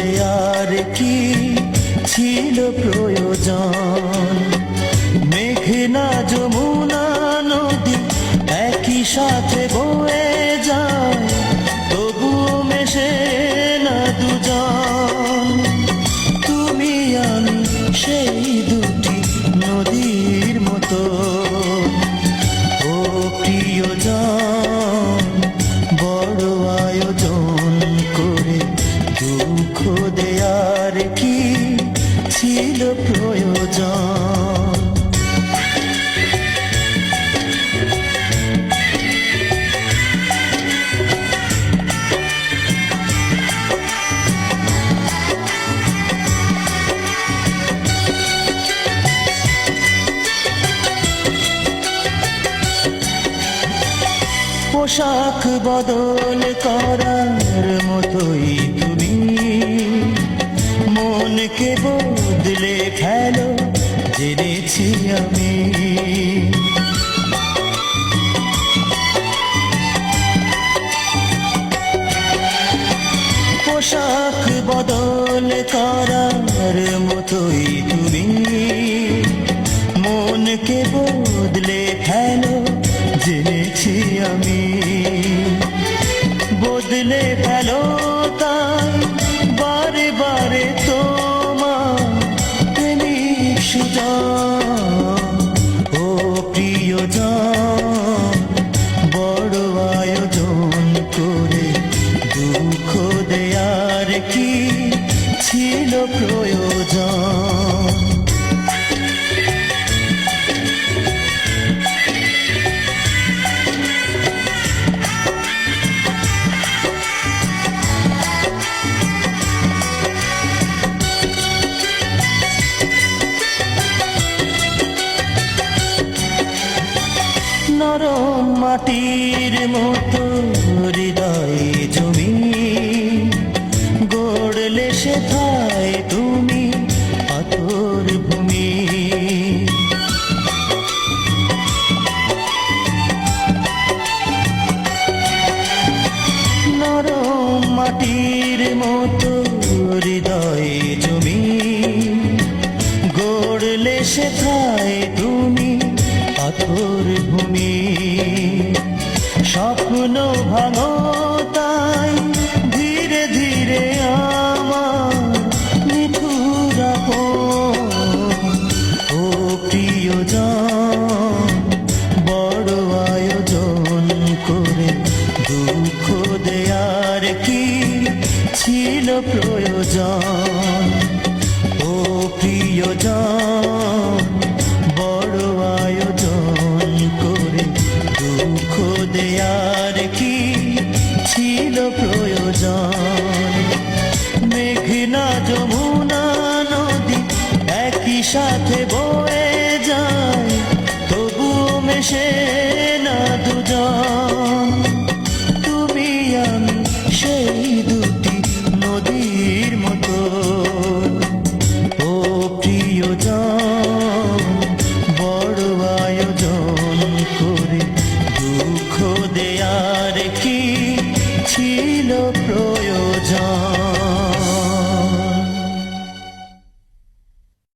দেয়ার কি ছিল প্রয়োজন? মেঘনা যমুনা নদী একই সাথে বয়ে যায়, তবুও মেশে না দুজন। তুমি আমি সেই দুটি নদীর মতো। ও প্রিয়জন, বড় আয়োজন করে দুঃখ দেয়ার কি ছিল প্রয়োজন? পোশাক বদল করার মতোই তুমি মনকে বদলে ফেলো, জেনেছি আমি। পোশাক বদল করার মতোই তুমি মনকে বদলে ফেলো, জেনেছি আমি। বদলে ফেলো তাই বারে বারে তোমার প্রেমিক সুজন। ও প্রিয়জন, বড় আয়োজন করে দুঃখ দেয়ার কি ছিল প্রয়োজন? নরম মাটির মতো হৃদয় জমি গড়লে সেথায় তুমি পাথর ভূমি। নরম মাটির মতো হৃদয় জমি গড়লে সেথায় তুমি পাথর ভূমি। স্বপ্ন ভাঙো তাই ধীরে ধীরে আমার নিঠুর আপন। ও প্রিয়জন, বড় আয়োজন করে দুঃখ দেয়ার কি ছিল প্রয়োজন? ও প্রিয়জন, বড় আয়োজন করে দুঃখ দেয়ার কি ছিল প্রয়োজন? মেঘনা যমুনা নদী একই সাথে বয়ে যায়, তবুও মেশে না দুজন। তুমি আমি সেই দুটি নদীর মতো। ও প্রিয়জন, বড় আয়োজন করে দুঃখ দেয়ার কি ছিল